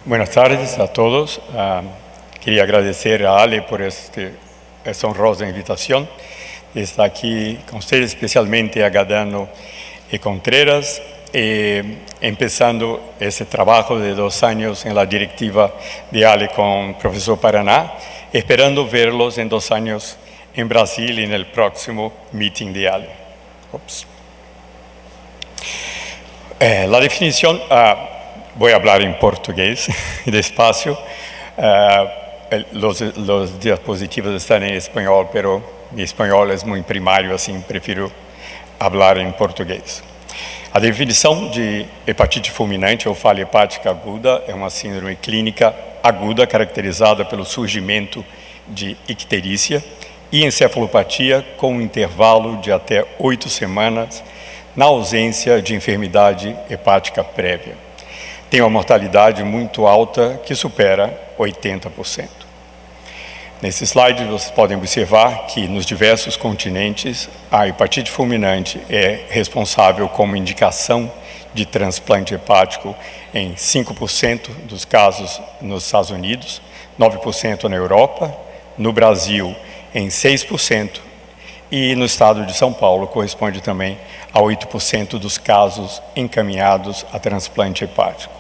Buenas tardes a todos. Quería agradecer a Ale por esta honrosa invitación. Está aquí con ustedes, especialmente a Gadano y Contreras, empezando ese trabajo de 2 años en la directiva de Ale con profesor Paraná, esperando verlos en 2 años en Brasil en el próximo meeting de Ale. La definición... voy a hablar en portugués, despacio. Los diapositivas están en español, pero mi español es muy primario, assim prefiro hablar em português. A definição de hepatite fulminante ou falha hepática aguda é uma síndrome clínica aguda caracterizada pelo surgimento de icterícia e encefalopatia com um intervalo de até 8 semanas na ausência de enfermidade hepática prévia. Tem uma mortalidade muito alta que supera 80%. Nesse slide vocês podem observar que nos diversos continentes a hepatite fulminante é responsável como indicação de transplante hepático em 5% dos casos nos Estados Unidos, 9% na Europa, no Brasil em 6% e no estado de São Paulo corresponde também a 8% dos casos encaminhados a transplante hepático.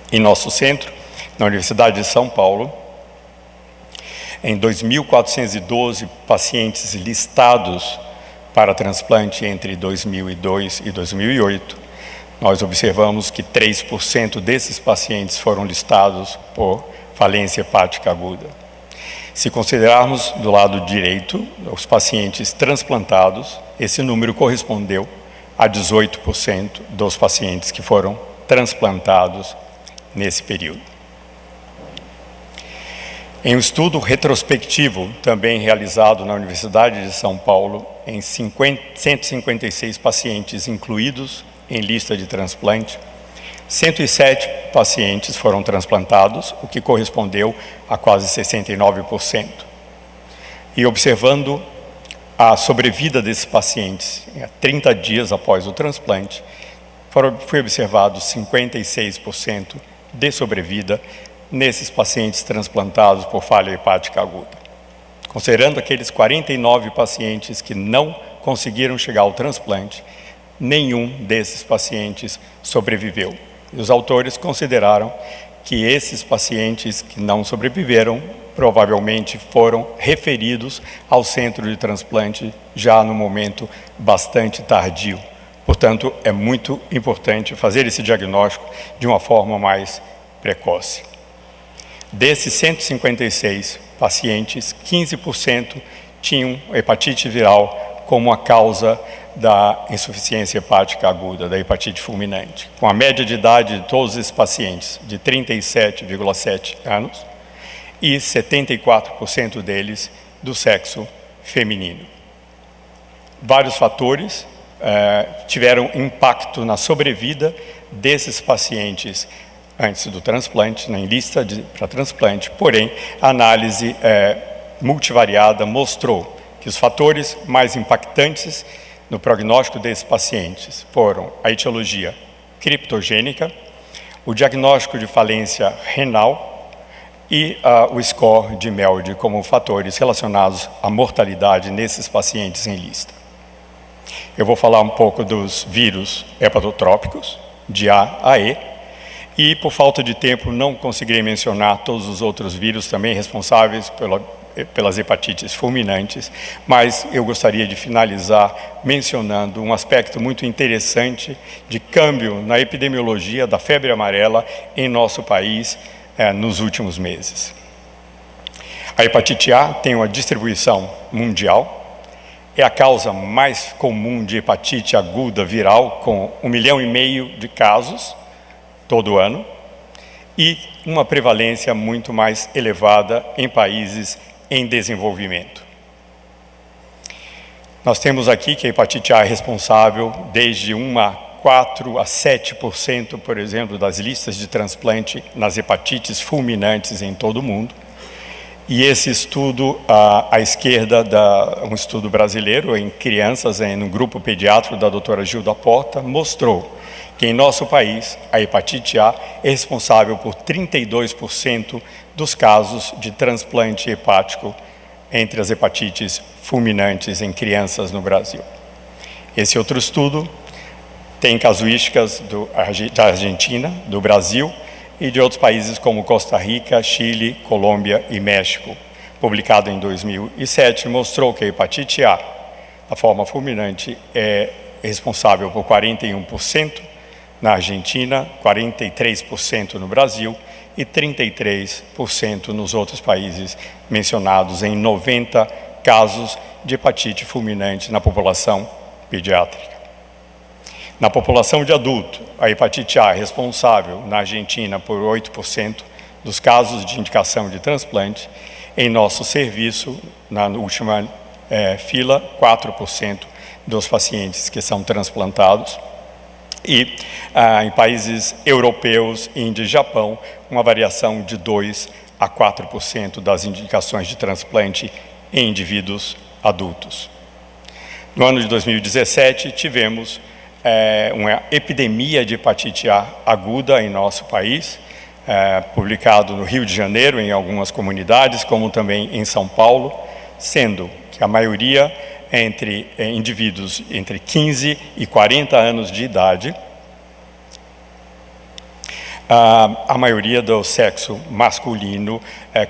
Em nosso centro, na Universidade de São Paulo, em 2.412 pacientes listados para transplante entre 2002 e 2008, nós observamos que 3% desses pacientes foram listados por falência hepática aguda. Se considerarmos do lado direito os pacientes transplantados, esse número correspondeu a 18% dos pacientes que foram transplantados nesse período. Em um estudo retrospectivo, também realizado na Universidade de São Paulo, em 156 pacientes incluídos em lista de transplante, 107 pacientes foram transplantados, o que correspondeu a quase 69%. E observando a sobrevida desses pacientes, 30 dias após o transplante, foi observado 56% de sobrevida nesses pacientes transplantados por falha hepática aguda. Considerando aqueles 49 pacientes que não conseguiram chegar ao transplante, nenhum desses pacientes sobreviveu. E os autores consideraram que esses pacientes que não sobreviveram provavelmente foram referidos ao centro de transplante já no momento bastante tardio. Portanto, é muito importante fazer esse diagnóstico de uma forma mais precoce. Desses 156 pacientes, 15% tinham hepatite viral como a causa da insuficiência hepática aguda, da hepatite fulminante, com a média de idade de todos esses pacientes de 37,7 anos e 74% deles do sexo feminino. Vários fatores tiveram impacto na sobrevida desses pacientes antes do transplante, na lista para transplante, porém, a análise multivariada mostrou que os fatores mais impactantes no prognóstico desses pacientes foram a etiologia criptogênica, o diagnóstico de falência renal e o score de MELD como fatores relacionados à mortalidade nesses pacientes em lista. Eu vou falar um pouco dos vírus hepatotrópicos, de A a E, e por falta de tempo não conseguirei mencionar todos os outros vírus também responsáveis pelas hepatites fulminantes, mas eu gostaria de finalizar mencionando um aspecto muito interessante de câmbio na epidemiologia da febre amarela em nosso país nos últimos meses. A hepatite A tem uma distribuição mundial, é a causa mais comum de hepatite aguda viral, com 1,5 milhão de casos todo ano, e uma prevalência muito mais elevada em países em desenvolvimento. Nós temos aqui que a hepatite A é responsável desde 4 a 7%, por exemplo, das listas de transplante nas hepatites fulminantes em todo o mundo, E esse estudo, à esquerda, um estudo brasileiro em crianças, no grupo pediátrico da doutora Gilda Porta, mostrou que em nosso país a hepatite A é responsável por 32% dos casos de transplante hepático entre as hepatites fulminantes em crianças no Brasil. Esse outro estudo tem casuísticas da Argentina, do Brasil e de outros países como Costa Rica, Chile, Colômbia e México. Publicado em 2007, mostrou que a hepatite A, a forma fulminante, é responsável por 41% na Argentina, 43% no Brasil e 33% nos outros países mencionados em 90 casos de hepatite fulminante na população pediátrica. Na população de adulto, a hepatite A é responsável na Argentina por 8% dos casos de indicação de transplante. Em nosso serviço, na última fila, 4% dos pacientes que são transplantados. E em países europeus, Índia e Japão, uma variação de 2% a 4% das indicações de transplante em indivíduos adultos. No ano de 2017, tivemos uma epidemia de hepatite A aguda em nosso país, publicado no Rio de Janeiro, em algumas comunidades, como também em São Paulo, sendo que a maioria entre indivíduos entre 15 e 40 anos de idade, a maioria do sexo masculino,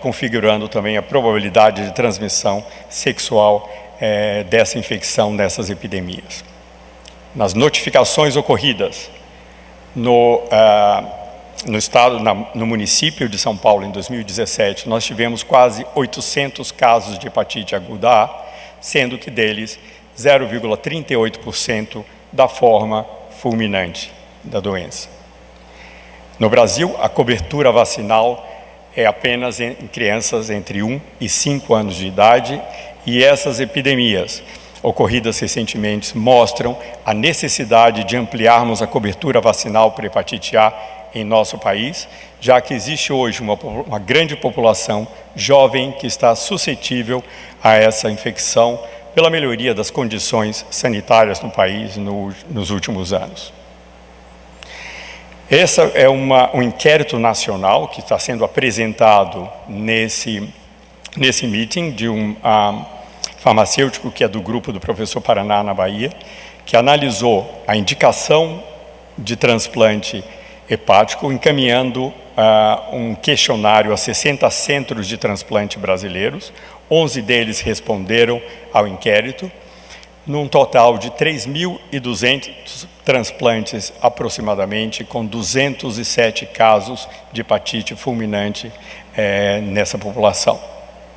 configurando também a probabilidade de transmissão sexual dessa infecção, nessas epidemias. Nas notificações ocorridas no município de São Paulo, em 2017, nós tivemos quase 800 casos de hepatite aguda A, sendo que deles 0,38% da forma fulminante da doença. No Brasil, a cobertura vacinal é apenas em crianças entre 1 e 5 anos de idade, e essas epidemias ocorridas recentemente mostram a necessidade de ampliarmos a cobertura vacinal para hepatite A em nosso país, já que existe hoje uma grande população jovem que está suscetível a essa infecção pela melhoria das condições sanitárias no país nos últimos anos. Esse é um inquérito nacional que está sendo apresentado nesse meeting de um farmacêutico que é do grupo do professor Paraná, na Bahia, que analisou a indicação de transplante hepático, encaminhando um questionário a 60 centros de transplante brasileiros. 11 deles responderam ao inquérito, num total de 3.200 transplantes aproximadamente, com 207 casos de hepatite fulminante nessa população,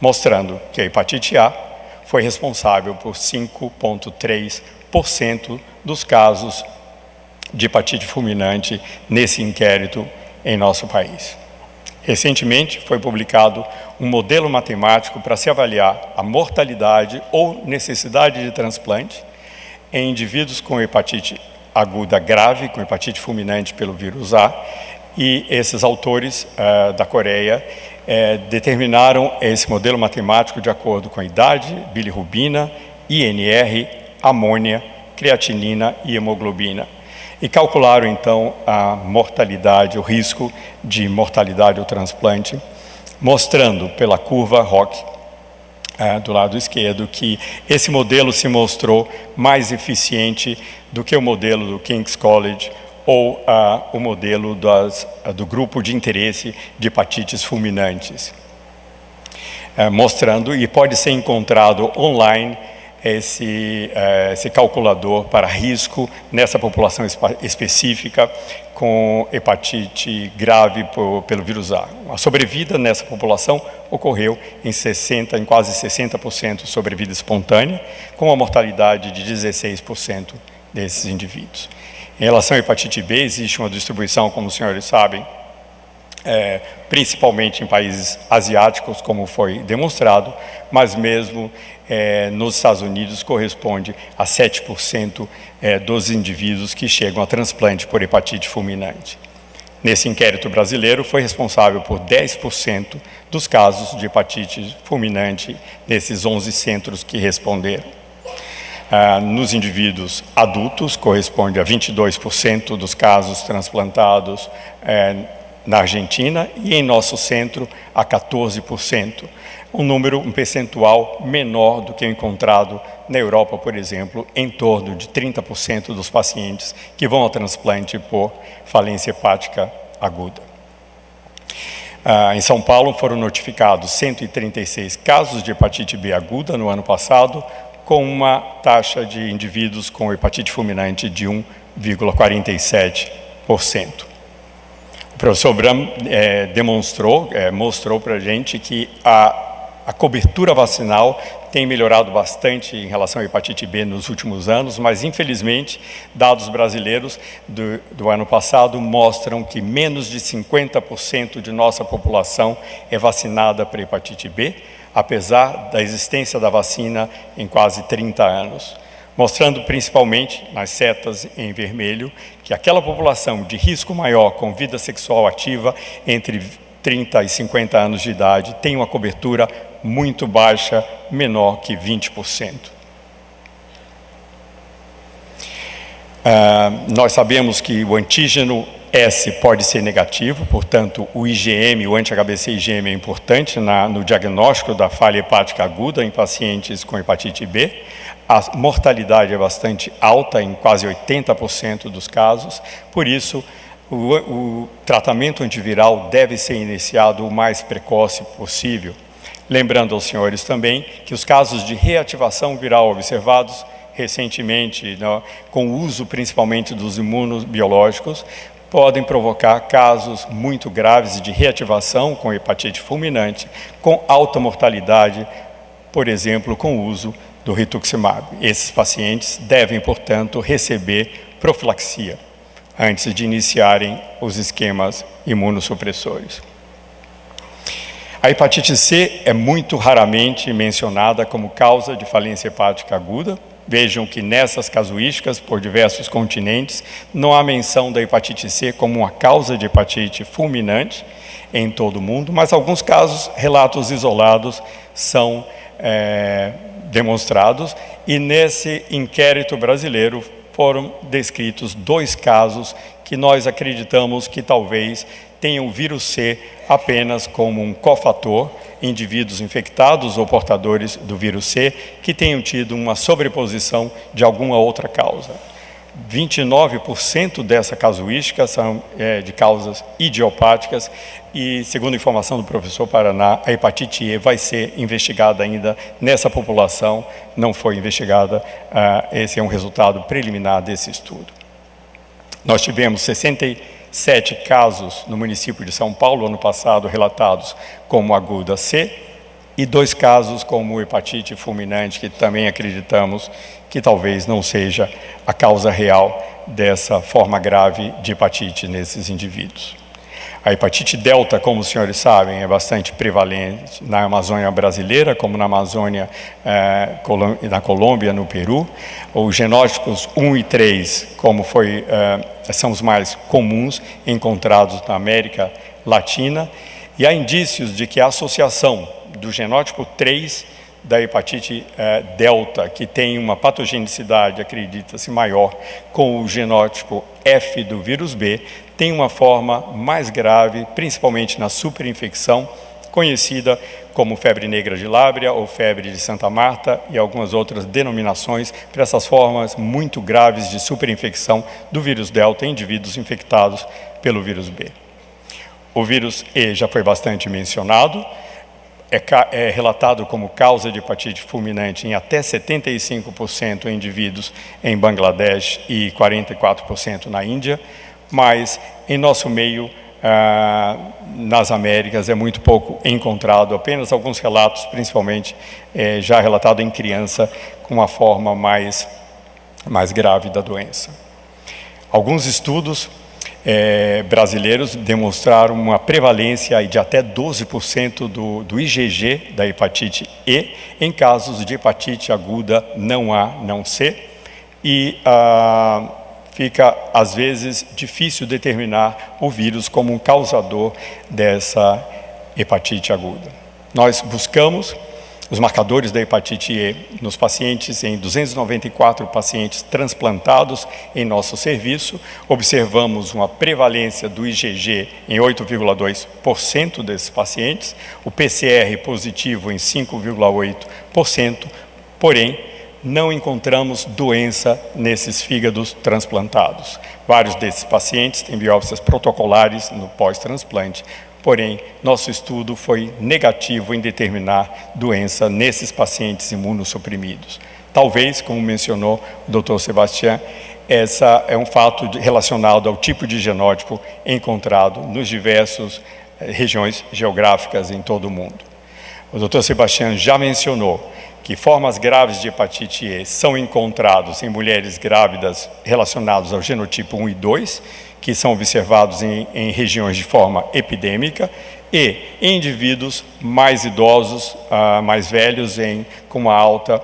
mostrando que a hepatite A foi responsável por 5,3% dos casos de hepatite fulminante nesse inquérito em nosso país. Recentemente foi publicado um modelo matemático para se avaliar a mortalidade ou necessidade de transplante em indivíduos com hepatite aguda grave, com hepatite fulminante pelo vírus A, e esses autores da Coreia determinaram esse modelo matemático de acordo com a idade, bilirrubina, INR, amônia, creatinina e hemoglobina. E calcularam, então, a mortalidade, o risco de mortalidade ao transplante, mostrando pela curva ROC, do lado esquerdo, que esse modelo se mostrou mais eficiente do que o modelo do King's College ou o modelo do grupo de interesse de hepatites fulminantes. Mostrando, e pode ser encontrado online, esse calculador para risco nessa população específica com hepatite grave pelo vírus A. A sobrevida nessa população ocorreu em quase 60% sobrevida espontânea, com uma mortalidade de 16% desses indivíduos. Em relação à hepatite B, existe uma distribuição, como os senhores sabem, principalmente em países asiáticos, como foi demonstrado, mas mesmo nos Estados Unidos corresponde a 7% dos indivíduos que chegam a transplante por hepatite fulminante. Nesse inquérito brasileiro, foi responsável por 10% dos casos de hepatite fulminante nesses 11 centros que responderam. Nos indivíduos adultos, corresponde a 22% dos casos transplantados na Argentina, e em nosso centro a 14%, um percentual menor do que o encontrado na Europa, por exemplo, em torno de 30% dos pacientes que vão ao transplante por falência hepática aguda. Em São Paulo foram notificados 136 casos de hepatite B aguda no ano passado, com uma taxa de indivíduos com hepatite fulminante de 1,47%. O professor Bram mostrou para a gente que a cobertura vacinal tem melhorado bastante em relação à hepatite B nos últimos anos, mas, infelizmente, dados brasileiros do ano passado mostram que menos de 50% de nossa população é vacinada para hepatite B, apesar da existência da vacina em quase 30 anos. Mostrando principalmente, nas setas em vermelho, que aquela população de risco maior com vida sexual ativa entre 30 e 50 anos de idade tem uma cobertura muito baixa, menor que 20%. Nós sabemos que o antígeno S pode ser negativo, portanto, o IgM, o anti-HBC IgM é importante no diagnóstico da falha hepática aguda em pacientes com hepatite B. A mortalidade é bastante alta, em quase 80% dos casos, por isso, o tratamento antiviral deve ser iniciado o mais precoce possível. Lembrando aos senhores também que os casos de reativação viral observados recentemente, com o uso principalmente dos imunobiológicos, podem provocar casos muito graves de reativação com hepatite fulminante, com alta mortalidade, por exemplo, com o uso do rituximab. Esses pacientes devem, portanto, receber profilaxia antes de iniciarem os esquemas imunossupressores. A hepatite C é muito raramente mencionada como causa de falência hepática aguda. Vejam que nessas casuísticas, por diversos continentes, não há menção da hepatite C como uma causa de hepatite fulminante em todo o mundo, mas alguns casos, relatos isolados, são demonstrados, e nesse inquérito brasileiro foram descritos 2 casos que nós acreditamos que talvez tenham o vírus C apenas como um cofator, indivíduos infectados ou portadores do vírus C que tenham tido uma sobreposição de alguma outra causa. 29% dessa casuística são de causas idiopáticas e, segundo informação do professor Paraná, a hepatite E vai ser investigada ainda nessa população, não foi investigada, esse é um resultado preliminar desse estudo. Nós tivemos 67 casos no município de São Paulo, ano passado, relatados como aguda C, e 2 casos como hepatite fulminante, que também acreditamos que talvez não seja a causa real dessa forma grave de hepatite nesses indivíduos. A hepatite delta, como os senhores sabem, é bastante prevalente na Amazônia brasileira, como na Amazônia, na Colômbia, no Peru. Os genótipos 1 e 3, como são os mais comuns encontrados na América Latina, e há indícios de que a associação do genótipo 3 da hepatite delta, que tem uma patogenicidade, acredita-se, maior, com o genótipo F do vírus B, tem uma forma mais grave, principalmente na superinfecção, conhecida como febre negra de Lábrea ou febre de Santa Marta e algumas outras denominações para essas formas muito graves de superinfecção do vírus delta em indivíduos infectados pelo vírus B. O vírus E já foi bastante mencionado, é relatado como causa de hepatite fulminante em até 75% em indivíduos em Bangladesh e 44% na Índia, mas em nosso meio, nas Américas, é muito pouco encontrado, apenas alguns relatos, principalmente já relatado em criança, com uma forma mais grave da doença. Alguns estudos brasileiros demonstraram uma prevalência de até 12% do IgG da hepatite E em casos de hepatite aguda não A, não C, e fica, às vezes, difícil determinar o vírus como um causador dessa hepatite aguda. Nós buscamos os marcadores da hepatite E nos pacientes, em 294 pacientes transplantados em nosso serviço. Observamos uma prevalência do IgG em 8,2% desses pacientes, o PCR positivo em 5,8%, porém, não encontramos doença nesses fígados transplantados. Vários desses pacientes têm biópsias protocolares no pós-transplante, porém, nosso estudo foi negativo em determinar doença nesses pacientes imunossuprimidos. Talvez, como mencionou o Dr. Sebastião, essa é um fato relacionado ao tipo de genótipo encontrado nos diversos regiões geográficas em todo o mundo. O Dr. Sebastião já mencionou que formas graves de hepatite E são encontrados em mulheres grávidas relacionadas ao genotipo 1 e 2, que são observados em regiões de forma epidêmica, e em indivíduos mais idosos, mais velhos, com uma alta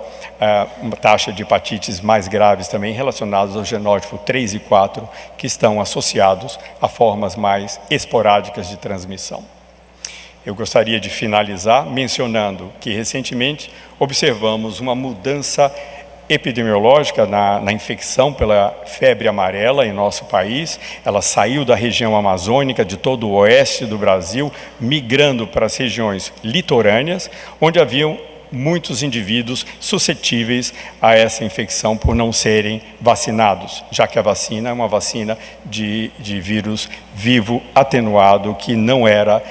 uma taxa de hepatites mais graves também relacionadas ao genótipo 3 e 4, que estão associados a formas mais esporádicas de transmissão. Eu gostaria de finalizar mencionando que, recentemente, observamos uma mudança epidemiológica na infecção pela febre amarela em nosso país. Ela saiu da região amazônica, de todo o oeste do Brasil, migrando para as regiões litorâneas, onde haviam muitos indivíduos suscetíveis a essa infecção por não serem vacinados, já que a vacina é uma vacina de vírus vivo atenuado que não era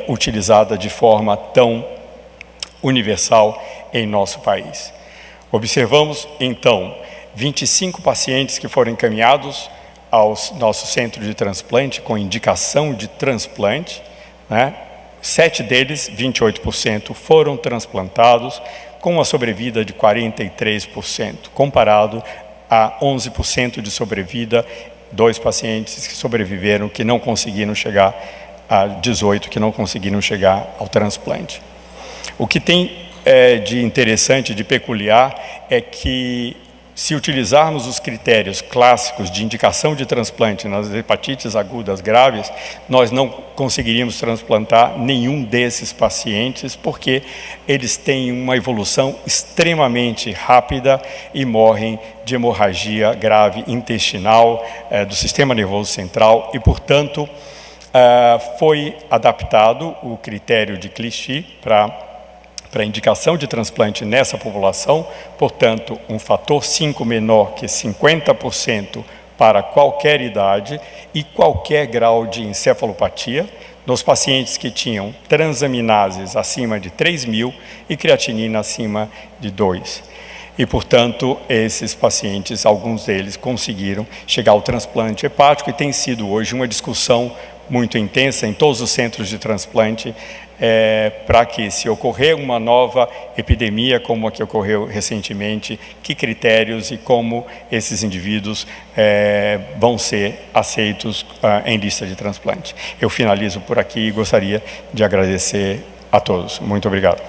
utilizada de forma tão universal em nosso país. Observamos, então, 25 pacientes que foram encaminhados ao nosso centro de transplante com indicação de transplante, né? 7 deles, 28%, foram transplantados com uma sobrevida de 43%, comparado a 11% de sobrevida, 2 pacientes que sobreviveram, que não conseguiram chegar a 18, que não conseguiram chegar ao transplante. O que tem de interessante, de peculiar, é que se utilizarmos os critérios clássicos de indicação de transplante nas hepatites agudas graves, nós não conseguiríamos transplantar nenhum desses pacientes, porque eles têm uma evolução extremamente rápida e morrem de hemorragia grave intestinal, do sistema nervoso central, e, portanto, foi adaptado o critério de Clichy para indicação de transplante nessa população, portanto, um fator 5 menor que 50% para qualquer idade e qualquer grau de encefalopatia, nos pacientes que tinham transaminases acima de 3.000 e creatinina acima de 2. E, portanto, esses pacientes, alguns deles, conseguiram chegar ao transplante hepático, e tem sido hoje uma discussão muito intensa em todos os centros de transplante, para que, se ocorrer uma nova epidemia como a que ocorreu recentemente, que critérios e como esses indivíduos vão ser aceitos em lista de transplante. Eu finalizo por aqui e gostaria de agradecer a todos. Muito obrigado.